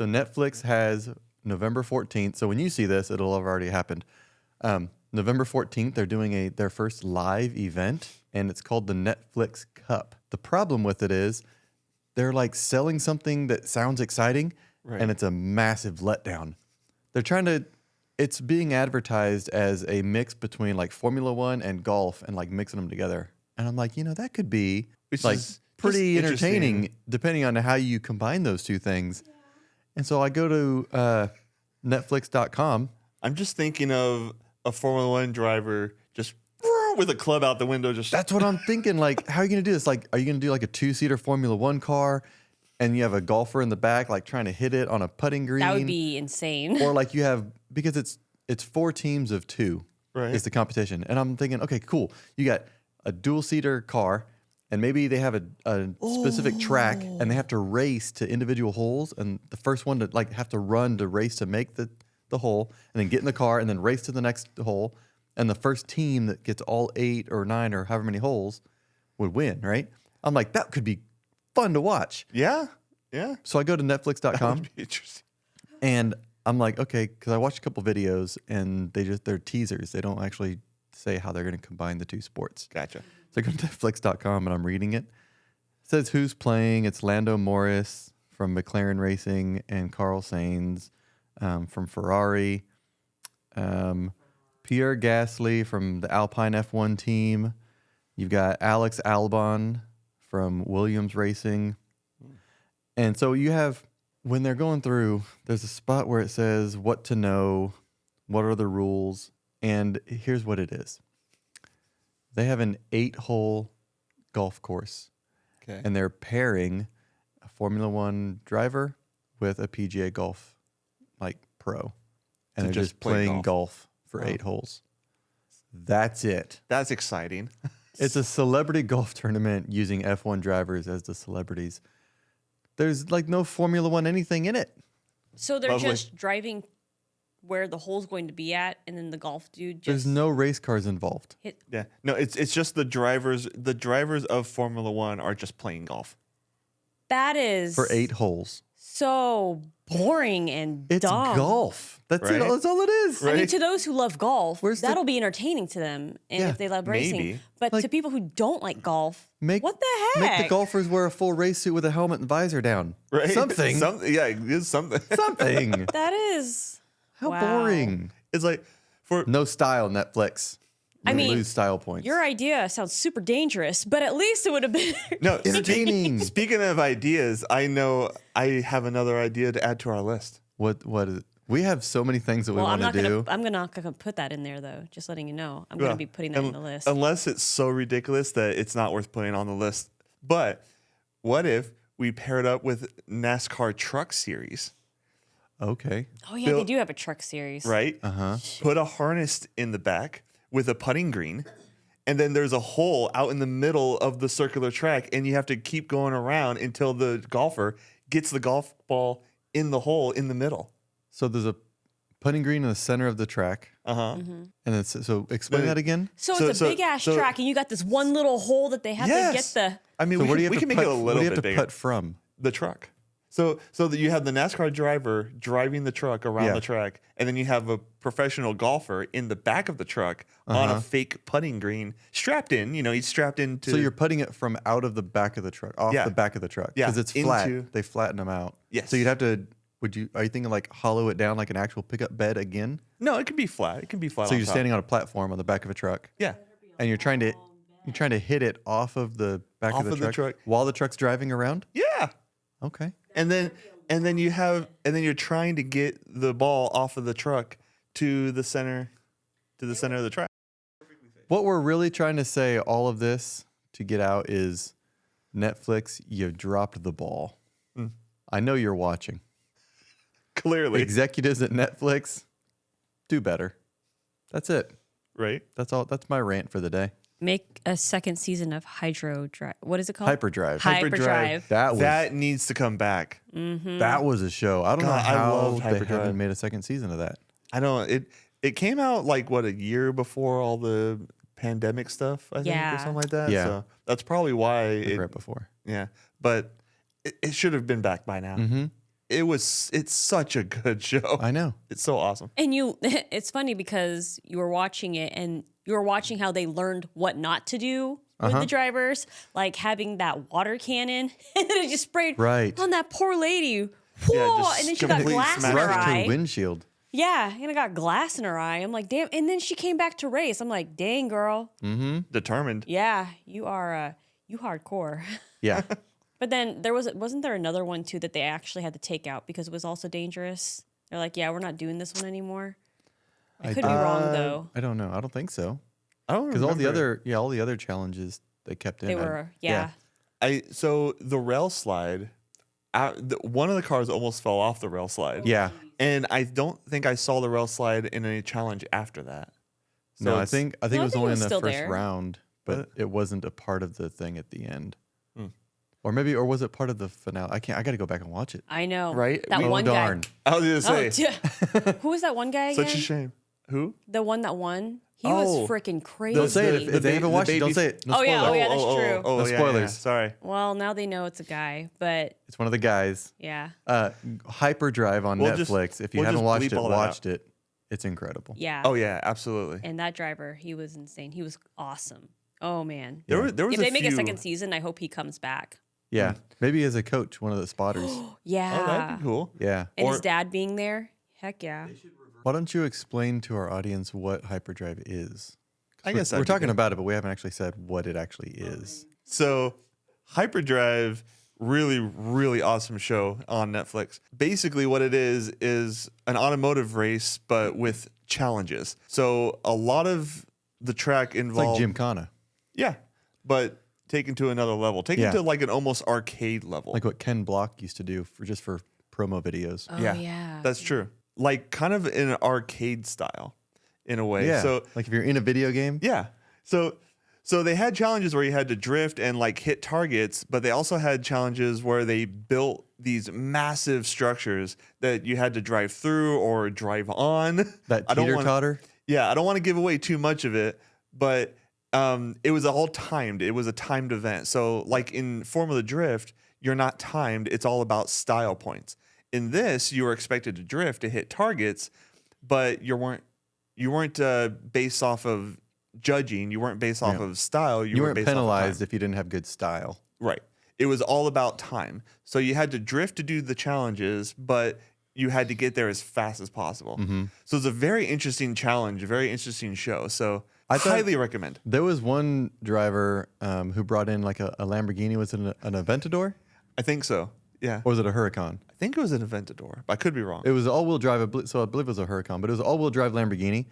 So Netflix has November 14th. So when you see this, it'll have already happened. November 14th, they're doing their first live event, and it's called the Netflix Cup. The problem with it is they're like selling something that sounds exciting, and it's a massive letdown. It's being advertised as a mix between like Formula One and golf and like mixing them together. And I'm like, that could be pretty entertaining depending on how you combine those two things. Yeah. And so I go to Netflix.com. I'm just thinking of a Formula One driver just with a club out the window. That's what I'm thinking. Like, how are you going to do this? Like, are you going to do like a 2-seater Formula One car and you have a golfer in the back, like trying to hit it on a putting green? That would be insane. Or like you have, because it's 4 teams of 2 is the competition. And I'm thinking, okay, cool. You got a dual-seater car, and maybe they have a specific track, and they have to race to individual holes, and the first one to like have to run to race to make the hole, and then get in the car, and then race to the next hole, and the first team that gets all 8 or 9 or however many holes would win, right? I'm like, that could be fun to watch. Yeah. So I go to Netflix.com. That would be interesting. And I'm like, okay, because I watched a couple videos, and they're teasers. They don't actually say how they're going to combine the 2 sports. Gotcha. So I go to Netflix.com and I'm reading it. It says who's playing. It's Lando Norris from McLaren Racing and Carl Sainz from Ferrari. Pierre Gasly from the Alpine F1 team. You've got Alex Albon from Williams Racing. And so you have, when they're going through, there's a spot where it says what to know, what are the rules, and here's what it is. They have an 8-hole golf course, and they're pairing a Formula One driver with a PGA Golf pro, and they're just playing golf for 8 holes. That's it. That's exciting. It's a celebrity golf tournament using F1 drivers as the celebrities. There's like no Formula One anything in it. So they're just driving where the hole's going to be at, and then the golf dude just... There's no race cars involved. Yeah. No, it's just the drivers. The drivers of Formula One are just playing golf. That is... For 8 holes. So boring and dumb. It's golf. That's it. That's all it is. Right? I mean, to those who love golf, that'll be entertaining to them, and if they love racing. But to people who don't like golf, what the heck? Make the golfers wear a full race suit with a helmet and visor down. Right? Something. Yeah, it's something. Something. That is... How boring. It's like for no style, Netflix. I mean, lose style points. Your idea sounds super dangerous, but at least it would have been entertaining. Speaking of ideas, I know I have another idea to add to our list. What is it? We have so many things that we want to do. I'm not gonna put that in there though. Just letting you know, I'm gonna be putting that in the list. Unless it's so ridiculous that it's not worth putting on the list. But what if we paired up with NASCAR Truck Series? Okay. Oh yeah, they do have a truck series, right? Put a harness in the back with a putting green, and then there's a hole out in the middle of the circular track, and you have to keep going around until the golfer gets the golf ball in the hole in the middle. So there's a putting green in the center of the track. And it's so explain that again. So it's a big ass track, and you got this one little hole that they have to get the. I mean, so we can make it a little bit bigger. What do you have to putt from? The truck. So that you have the NASCAR driver driving the truck around the track, and then you have a professional golfer in the back of the truck on a fake putting green, strapped in. He's strapped into. So you're putting it from out of the back of the truck, off the back of the truck, because it's flat. They flatten them out. Yes. So you'd have to. Are you thinking like hollow it down like an actual pickup bed again? No, it can be flat. It can be flat. So you're standing on a platform on the back of a truck. Yeah. And you're trying to hit it off of the back of the truck while the truck's driving around. Yeah. Okay. And then you're trying to get the ball off of the truck to the center of the track. What we're really trying to say, all of this to get out, is Netflix, you dropped the ball. I know you're watching. Clearly. Executives at Netflix, do better. That's it. Right? That's all. That's my rant for the day. Make a second season of Hyperdrive. What is it called? Hyperdrive. Hyperdrive. That needs to come back. That was a show. I don't know how they haven't made a second season of that. I don't. It came out like a year before all the pandemic stuff, I think, or something like that. Yeah. So that's probably why right before. Yeah. But it should have been back by now. It's such a good show. I know. It's so awesome. And it's funny because you were watching it and you were watching how they learned what not to do with the drivers, like having that water cannon and then it just sprayed on that poor lady. Whoa! And then she got glass in her eye. Her windshield. Yeah, and I got glass in her eye. I'm like, damn. And then she came back to race. I'm like, dang, girl. Determined. Yeah, you are you hardcore. Yeah. But then wasn't there another one too that they actually had to take out because it was also dangerous? They're like, yeah, we're not doing this one anymore. I could be wrong though. I don't know. I don't think so. I don't because all the other challenges they kept in. They were So the rail slide, one of the cars almost fell off the rail slide. Yeah. And I don't think I saw the rail slide in any challenge after that. So no, I think it was only in the first there. round, but it wasn't a part of the thing at the end. Or was it part of the finale? I got to go back and watch it. I know. Right? That one guy. I was going to say. Who was that one guy again? Such a shame. Who? The one that won. He was freaking crazy. Don't say it. If they haven't watched it, don't say it. No spoilers. Oh, yeah, that's true. No spoilers. Yeah. Sorry. Well, now they know it's a guy, but... It's one of the guys. Yeah. Hyperdrive on Netflix. If you haven't watched it, watched it. It's incredible. Yeah. Oh, yeah, absolutely. And that driver, he was insane. He was awesome. Oh, man. There was if they make a second season, I hope he comes back. Yeah. Maybe as a coach, one of the spotters. Yeah. Oh, that'd be cool. Yeah. And his dad being there. Heck yeah. Why don't you explain to our audience what Hyperdrive is? I guess we're talking about it, but we haven't actually said what it actually is. So, Hyperdrive, really, really awesome show on Netflix. Basically, what it is an automotive race, but with challenges. So, a lot of the track involved. It's like Gymkhana. Yeah, but taken to another level. Taken to like an almost arcade level. Like what Ken Block used to do for promo videos. Oh, yeah. That's true. Like kind of in an arcade style in a way. Yeah. So like if you're in a video game. Yeah. So they had challenges where you had to drift and like hit targets, but they also had challenges where they built these massive structures that you had to drive through or drive on. That teeter-totter? Yeah, I don't want to give away too much of it, but it was all timed. It was a timed event. So like in Formula Drift, you're not timed. It's all about style points. In this, you were expected to drift to hit targets, but you weren't based off of judging. You weren't based off of style. You weren't based penalized if you didn't have good style. Right. It was all about time. So you had to drift to do the challenges, but you had to get there as fast as possible. Mm-hmm. So it's a very interesting challenge, a very interesting show. So I highly recommend. There was one driver who brought in like a Lamborghini. Was it an Aventador? I think so. Yeah. Or was it a Huracan? I think it was an Aventador, but I could be wrong. It was all-wheel drive, so I believe it was a Huracan, but it was an all-wheel drive Lamborghini.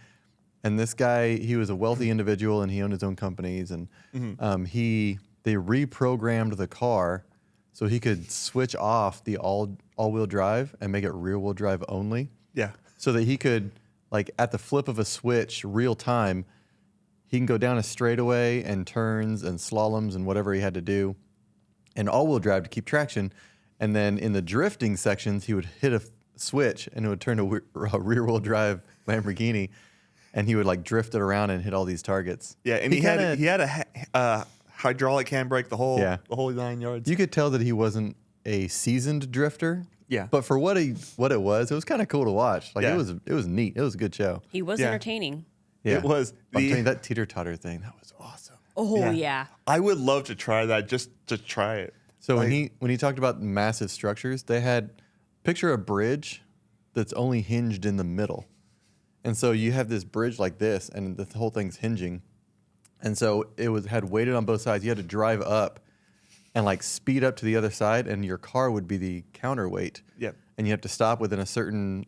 And this guy, he was a wealthy individual, and he owned his own companies. And they reprogrammed the car so he could switch off the all-wheel drive and make it rear-wheel drive only. Yeah. So that he could, like at the flip of a switch, real time, he can go down a straightaway and turns and slaloms and whatever he had to do, and all-wheel drive to keep traction. And then in the drifting sections, he would hit a switch and it would turn to a rear-wheel drive Lamborghini, and he would like drift it around and hit all these targets. Yeah, and he had a hydraulic handbrake the whole 9 yards. You could tell that he wasn't a seasoned drifter. Yeah, but for what it was kind of cool to watch. Like it was neat. It was a good show. He was entertaining. Yeah. It was. I'm telling you, that teeter-totter thing, that was awesome. Oh yeah. I would love to try that, just to try it. So when he talked about massive structures, they had picture a bridge that's only hinged in the middle. And so you have this bridge like this, and the whole thing's hinging. And so had weighted on both sides. You had to drive up and like speed up to the other side, and your car would be the counterweight. Yep. And you have to stop within a certain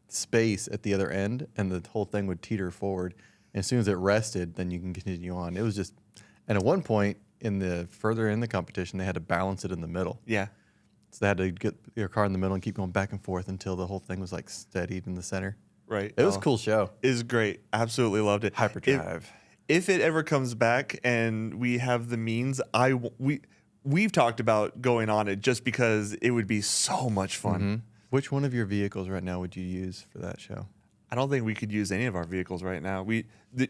space at the other end, and the whole thing would teeter forward. And as soon as it rested, then you can continue on. It was just, and at one point further in the competition, they had to balance it in the middle. Yeah. So they had to get your car in the middle and keep going back and forth until the whole thing was like steadied in the center. Right. It was a cool show. It was great. Absolutely loved it. Hyperdrive. If it ever comes back and we have the means, we've talked about going on it just because it would be so much fun. Mm-hmm. Which one of your vehicles right now would you use for that show? I don't think we could use any of our vehicles right now.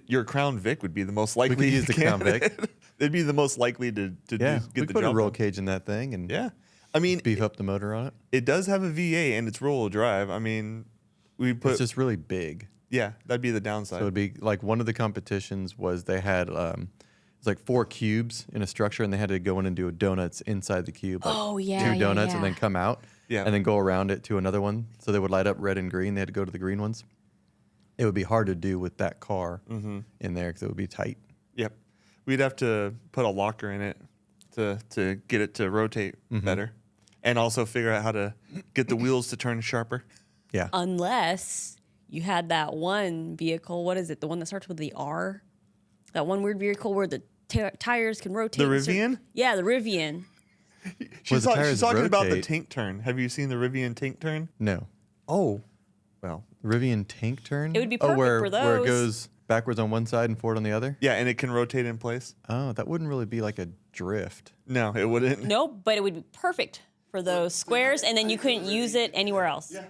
Your Crown Vic would be the most likely. We could use the Crown Vic. It'd be the most likely to get the job. We put a roll cage in that thing, and I mean, beef up the motor on it. It does have a V8 and it's rear-wheel drive. I mean, It's just really big. Yeah, that'd be the downside. So it'd be like one of the competitions was they had it's like 4 cubes in a structure, and they had to go in and do donuts inside the cube. Like 2 donuts and then come out, and then go around it to another one. So they would light up red and green. They had to go to the green ones. It would be hard to do with that car in there because it would be tight. Yep, we'd have to put a locker in it to get it to rotate better, and also figure out how to get the wheels to turn sharper. Yeah, unless you had that one vehicle. What is it? The one that starts with the R. That one weird vehicle where the tires can rotate. The Rivian? Yeah, the Rivian. She's talking about the tank turn. Have you seen the Rivian tank turn? No. Oh, well. Rivian tank turn? It would be perfect for those. Where it goes backwards on one side and forward on the other? Yeah, and it can rotate in place. Oh, that wouldn't really be like a drift. No, it wouldn't. No, but it would be perfect for those squares, and then you couldn't use it anywhere else. Yeah.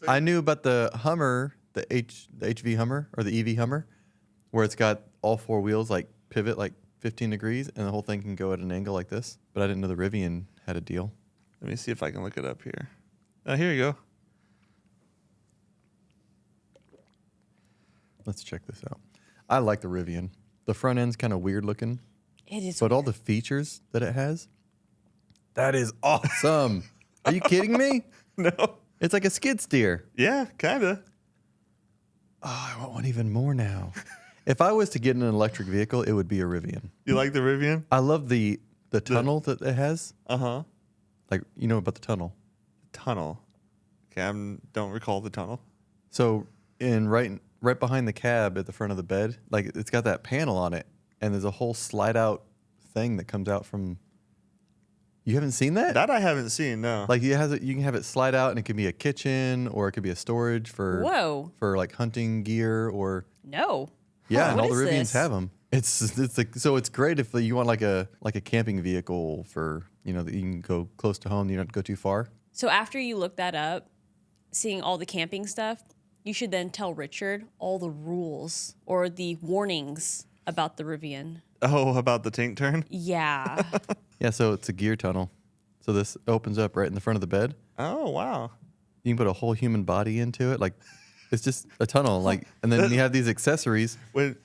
I knew about the Hummer, the HV Hummer or the EV Hummer, where it's got all 4 wheels like pivot like 15 degrees, and the whole thing can go at an angle like this. But I didn't know the Rivian had a deal. Let me see if I can look it up here. Oh, here you go. Let's check this out. I like the Rivian. The front end's kind of weird looking. It is. But all the features that it has, that is awesome. Are you kidding me? No. It's like a skid steer. Yeah, kind of. Oh, I want one even more now. If I was to get in an electric vehicle, it would be a Rivian. You like the Rivian? I love the tunnel that it has. Uh-huh. Like, you know about the tunnel. Tunnel. Okay, I don't recall the tunnel. So right behind the cab at the front of the bed, like it's got that panel on it, and there's a whole slide out thing that comes out from. You haven't seen that? That I haven't seen. No. Like you can have it slide out, and it could be a kitchen, or it could be a storage for like hunting gear, or no. Yeah, and all the Rivians this? have them. It's like, so it's great if you want like a camping vehicle for that you can go close to home, you don't have to go too far. So after you look that up, seeing all the camping stuff, you should then tell Richard all the rules or the warnings about the Rivian. Oh, about the tank turn? Yeah. Yeah, so it's a gear tunnel. So this opens up right in the front of the bed. Oh, wow. You can put a whole human body into it. Like, it's just a tunnel. Like, and then you have these accessories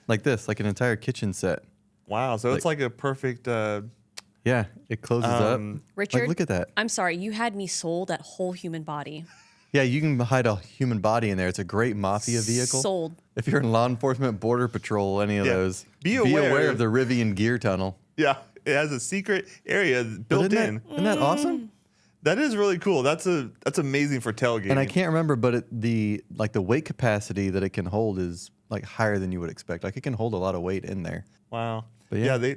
like this, like an entire kitchen set. Wow. So it's like a perfect. Yeah, it closes up. Richard, like, look at that. I'm sorry, you had me sold that whole human body. Yeah, you can hide a human body in there. It's a great mafia vehicle. Sold. If you're in law enforcement, border patrol, any of those, be aware of the Rivian gear tunnel. Yeah, it has a secret area built in. Isn't that awesome? That is really cool. That's amazing for tailgating. And I can't remember, but the weight capacity that it can hold is like higher than you would expect. Like it can hold a lot of weight in there. Wow. But yeah, they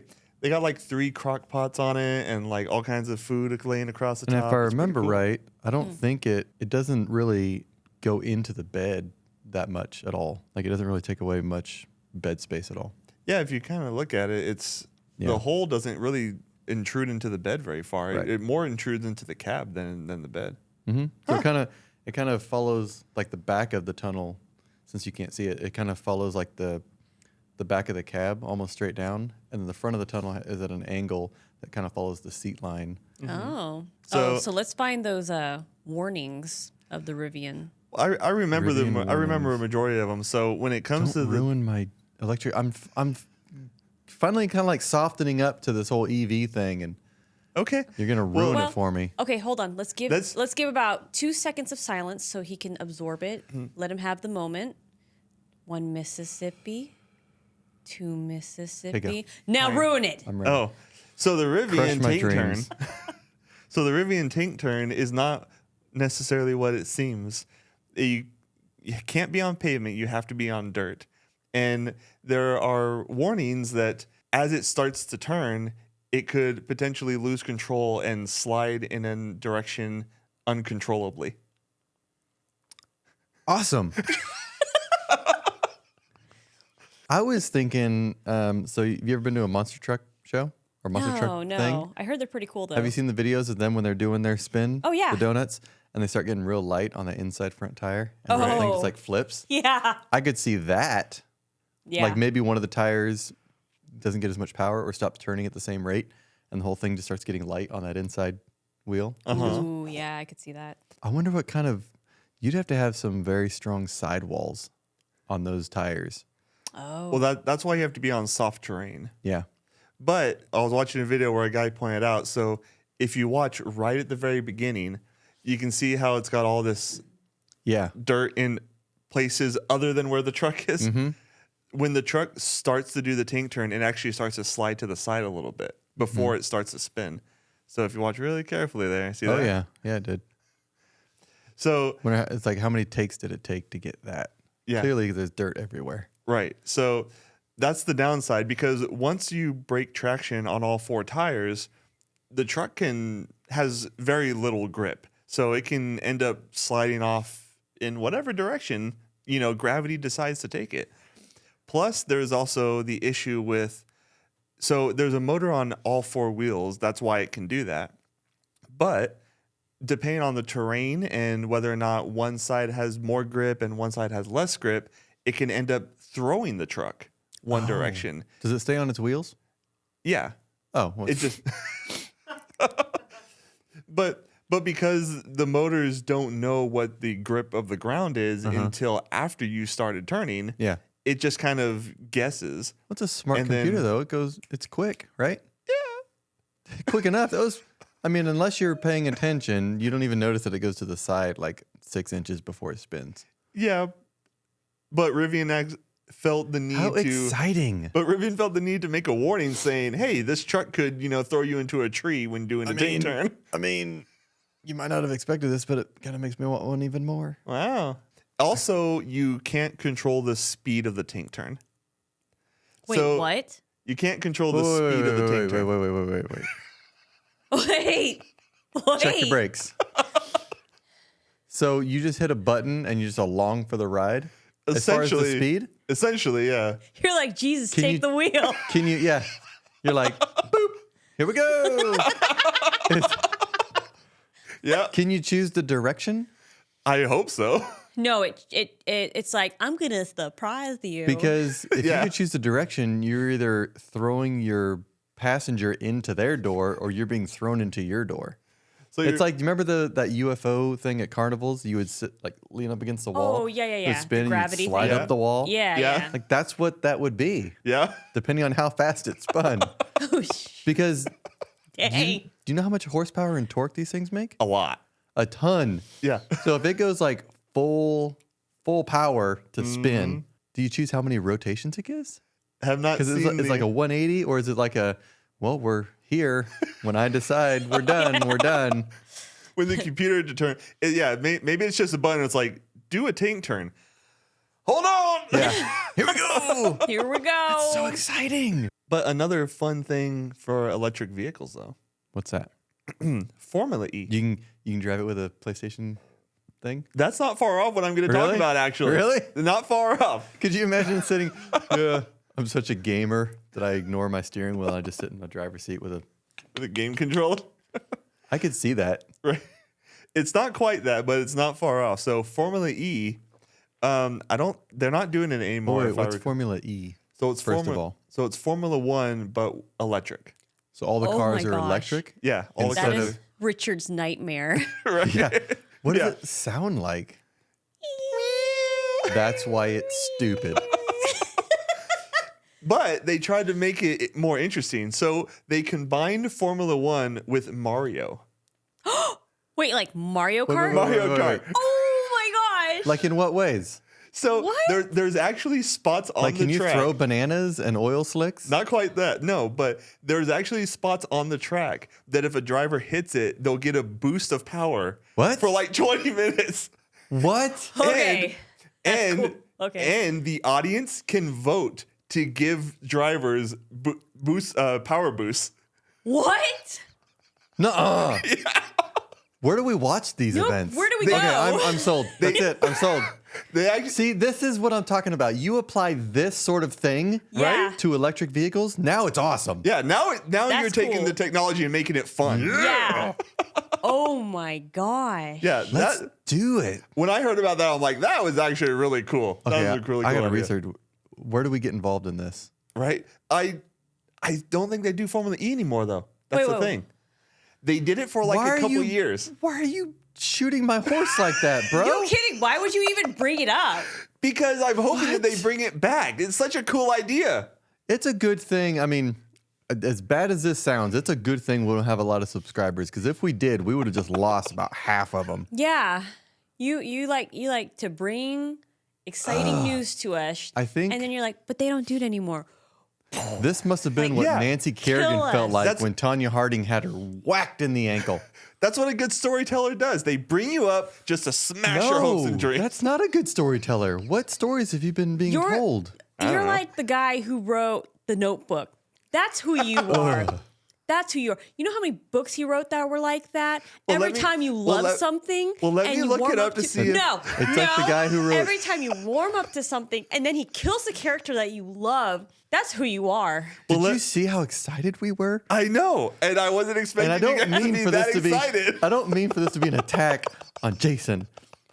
got like 3 crock pots on it and like all kinds of food laying across the top. And if I remember right, I don't think it doesn't really go into the bed that much at all. Like it doesn't really take away much bed space at all. Yeah, if you kind of look at it, the hole doesn't really intrude into the bed very far. Right. It more intrudes into the cab than the bed. Mm-hmm. So it kind of follows like the back of the tunnel. Since you can't see it, it kind of follows like the back of the cab almost straight down, and then the front of the tunnel is at an angle that kind of follows the seat line. Mm-hmm. So let's find those warnings of the Rivian. I remember them. I remember a majority of them. So when it comes Don't ruin my electric, I'm finally kind of like softening up to this whole EV thing, and okay, you're gonna ruin it for me. Okay, hold on. Let's give about 2 seconds of silence so he can absorb it. Let him have the moment. 1 Mississippi. 2 Mississippi. Now ruin it. I'm ready. Oh, so the Rivian tank turn. dreams. So the Rivian tank turn is not necessarily what it seems. You can't be on pavement. You have to be on dirt. And there are warnings that as it starts to turn, it could potentially lose control and slide in a direction uncontrollably. Awesome. I was thinking, so have you ever been to a monster truck show or monster truck thing? I heard they're pretty cool though. Have you seen the videos of them when they're doing their spin? Oh, yeah. The donuts, and they start getting real light on the inside front tire, and the whole thing just like flips. Yeah. I could see that. Yeah. Like maybe one of the tires doesn't get as much power or stops turning at the same rate, and the whole thing just starts getting light on that inside wheel. Ooh, yeah, I could see that. I wonder what kind of. You'd have to have some very strong sidewalls on those tires. Oh. Well, that's why you have to be on soft terrain. Yeah. But I was watching a video where a guy pointed out, so if you watch right at the very beginning, you can see how it's got all this dirt in places other than where the truck is. Mm-hmm. When the truck starts to do the tank turn, it actually starts to slide to the side a little bit before it starts to spin. So if you watch really carefully there, see that? Oh, yeah. Yeah, it did. So It's like, how many takes did it take to get that? Yeah. Clearly, there's dirt everywhere. Right. So that's the downside, because once you break traction on all 4 tires, the truck has very little grip. So it can end up sliding off in whatever direction, gravity decides to take it. Plus, there's also the issue with, so there's a motor on all 4 wheels. That's why it can do that. But depending on the terrain and whether or not one side has more grip and one side has less grip, it can end up throwing the truck one direction. Does it stay on its wheels? Yeah. Oh, well, It just but because the motors don't know what the grip of the ground is until after you started turning, yeah. it just kind of guesses. What's a smart And computer, then- though? It's quick, right? Yeah. Quick enough. Unless you're paying attention, you don't even notice that it goes to the side like 6 inches before it spins. Yeah. But Rivian felt the need How to exciting. But Rivian felt the need to make a warning saying, "Hey, this truck could, throw you into a tree when doing a tank turn." You might not have expected this, but it kind of makes me want one even more. Wow. Also, you can't control the speed of the tank turn. Wait, So what? You can't control the speed of the tank turn. Wait. Wait. Check your brakes. So you just hit a button and you're just along for the ride? As far as the speed? Essentially, yeah. You're like, Jesus, Can take you- the wheel. Can you, yeah. You're like, boop, here we go. Yeah, Can you choose the direction? I hope so. No, it's like, I'm going to surprise you. Because if Yeah. you could choose the direction, you're either throwing your passenger into their door or you're being thrown into your door. So It's like, do you remember that UFO thing at carnivals? You would sit, like, lean up against the wall. Oh, yeah. It would spin, and you'd Gravity slide thing. up the wall. Yeah, Yeah. yeah. Like, that's what that would be, yeah. depending on how fast it spun. Oh, Because do dang. you know how much horsepower and torque these things make? A lot. A ton. Yeah. So if it goes like full power to spin, do you choose how many rotations it gives? Have not Because seen it's like a 180, or is it like we're here. When I decide we're done, we're done. when the computer determine. Maybe it's just a button. It's like, do a tank turn. Hold on. Yeah. Here we go. Here we go. So exciting. But another fun thing for electric vehicles, though, What's that? Formula E. You can drive it with a PlayStation thing? That's not far off what I'm going to talk Really? about, actually. Really? Not far off. Could you imagine sitting? Yeah. I'm such a gamer that I ignore my steering wheel. I just sit in the driver's seat with a. The game controller. I could see that. Right. It's not quite that, but it's not far off. So Formula E, they're not doing it anymore. Wait, what's Formula E? So it's first of all? So it's Formula One, but electric. So all the Oh cars my are gosh. electric? Yeah. All Instead That of- is Richard's nightmare. right. Yeah. What Yeah. does it sound like? That's why it's stupid. But they tried to make it more interesting. So they combined Formula One with Mario. Wait, like Mario Wait, Kart? wait, Mario wait, Kart. wait. Oh my gosh. Like in what ways? So What? there's actually spots on Like, the can you track. throw bananas and oil slicks? Not quite that, no, but there's actually spots on the track that if a driver hits it, they'll get a boost of power. What? For like 20 minutes. What? Okay. That's And cool. Okay. and the audience can vote to give drivers power boosts. What? Nuh-uh. Where do we watch these Nope, events? where do we Okay, go? I'm sold. That's it. I'm sold. They actually See, this is what I'm talking about. You apply this sort of thing Yeah. to electric vehicles, now it's awesome. Yeah, now That's you're taking cool. the technology and making it fun. Yeah. Oh my gosh. Yeah, Let's that do it. when I heard about that, I'm like, that was actually really cool. That Okay, was a really cool I gotta idea. research. Where do we get involved in this? Right? I don't think they do Formula E anymore though. That's Wait, the wait, thing. They did it for like a couple years. Why are you shooting my horse like that, bro? You kidding? Why would you even bring it up? Because I'm hoping that they bring it back. It's such a cool idea. It's a good thing. I mean, as bad as this sounds, it's a good thing we don't have a lot of subscribers, because if we did, we would have just lost about half of them. Yeah. You like to bring exciting news to us. I think, and then you're like, but they don't do it anymore. This must have been what Nancy Kerrigan felt like when Tanya Harding had her whacked in the ankle. That's what a good storyteller does. They bring you up just to smash your hopes and dreams. That's not a good storyteller. What stories have you been being told? You're like the guy who wrote The Notebook. That's who you are. That's who you are. You know how many books he wrote that were like that? Every time you love something, let me look it up to see if... No, it's like the guy who wrote... Every time you warm up to something and then he kills the character that you love, that's who you are. Did you see how excited we were? I know, and I wasn't expecting you guys to be that excited. I don't mean for this to be an attack on Jason.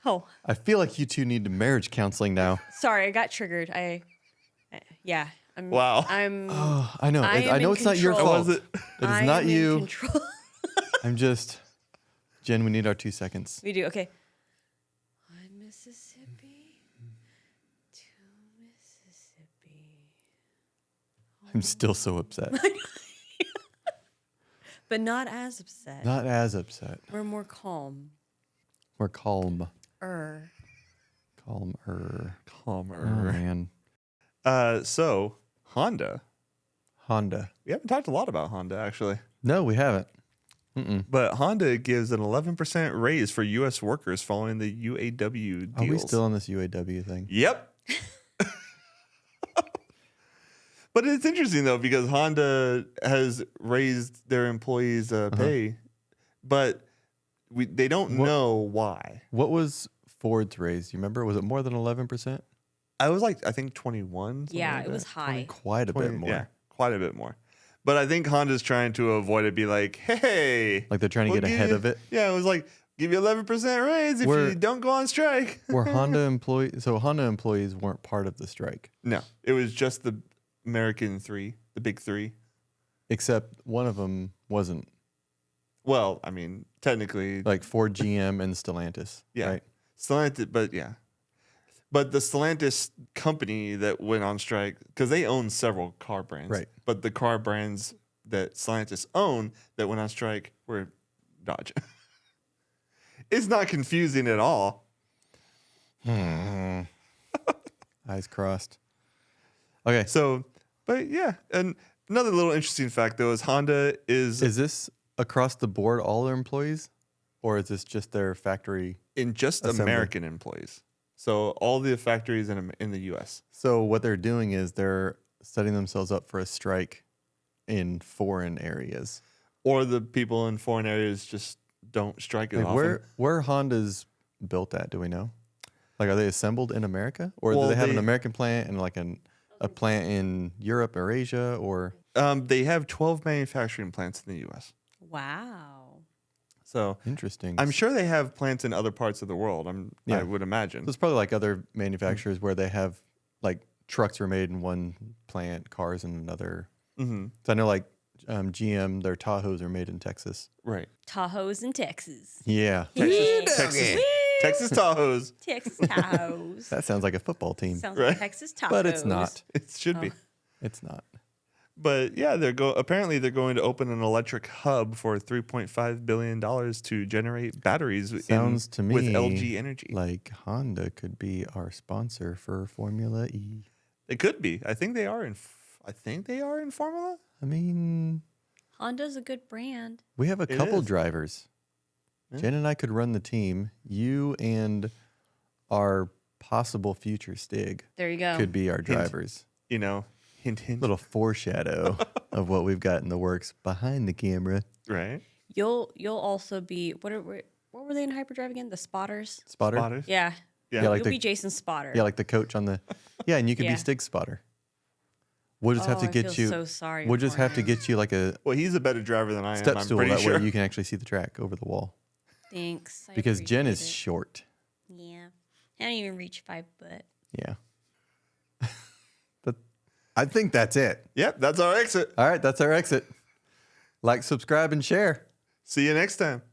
Oh. I feel like you two need marriage counseling now. Sorry, I got triggered. Yeah. Wow. I know. I know it's not your fault. It is not you. I'm just... Jen, we need our 2 seconds. We do. Okay. On Mississippi to Mississippi. I'm still so upset. But not as upset. Not as upset. We're more calm. We're calm. Calmer. Oh, man. So, Honda. We haven't talked a lot about Honda, actually. No, we haven't. But Honda gives an 11% raise for U.S. workers following the UAW deals. Are we still on this UAW thing? Yep. But it's interesting, though, because Honda has raised their employees' pay, but they don't know why. What was Ford's raise? You remember? Was it more than 11%? I was like, I think 21. Yeah, like it was high. Quite a bit more. Yeah, quite a bit more. But I think Honda's trying to avoid it, be like, hey. Like they're trying to get ahead of it? Yeah, it was like, give you 11% raise if you don't go on strike. Were Honda employees, so Honda employees weren't part of the strike? No, it was just the American three, the big three. Except one of them wasn't. Well, I mean, technically. Like Ford, GM, and Stellantis. Yeah. Right? Stellantis, but yeah. But the Stellantis company that went on strike, because they own several car brands. Right. But the car brands that Stellantis own that went on strike were Dodge. It's not confusing at all. Eyes crossed. Okay. So, but yeah. And another little interesting fact, though, is Honda is... Is this across the board all their employees? Or is this just their factory? In just assembly? American employees. So all the factories in the U.S. So what they're doing is they're setting themselves up for a strike in foreign areas. Or the people in foreign areas just don't strike as often. Where Honda's built at, do we know? Like, are they assembled in America? Or do they have an American plant and like a plant in Europe or Asia? Or they have 12 manufacturing plants in the U.S. Wow. So interesting. I'm sure they have plants in other parts of the world. I would imagine. There's probably like other manufacturers where they have like trucks are made in one plant, cars in another. Mm-hmm. So I know like GM, their Tahoes are made in Texas. Right. Tahoes in Texas. Yeah. Texas Tahoes. Texas Tahoes. That sounds like a football team. Sounds like Texas Tahoes. But it's not. It should be. It's not. But yeah, apparently they're going to open an electric hub for $3.5 billion to generate batteries to me with LG Energy. Like Honda could be our sponsor for Formula E. It could be. I think they are in Formula. I mean, Honda's a good brand. We have a couple drivers. Yeah. Jen and I could run the team. You and our possible future Stig. There you go. Could be our drivers. You know. Hint, hint. Little foreshadow of what we've got in the works behind the camera. Right. You'll also be what were they in Hyperdrive again? The spotters. Spotters. Yeah. Like you'll be Jason's spotter. Yeah, like the coach on the. Yeah, and you could be Stig's spotter. We'll just have to get you. So sorry. We'll just have to get you like a. Well, he's a better driver than I am. Step stool I'm pretty sure. Way you can actually see the track over the wall. Thanks. Because Jen is short. Yeah, I don't even reach 5 foot. Yeah. I think that's it. Yep, that's our exit. All right, that's our exit. Like, subscribe, and share. See you next time.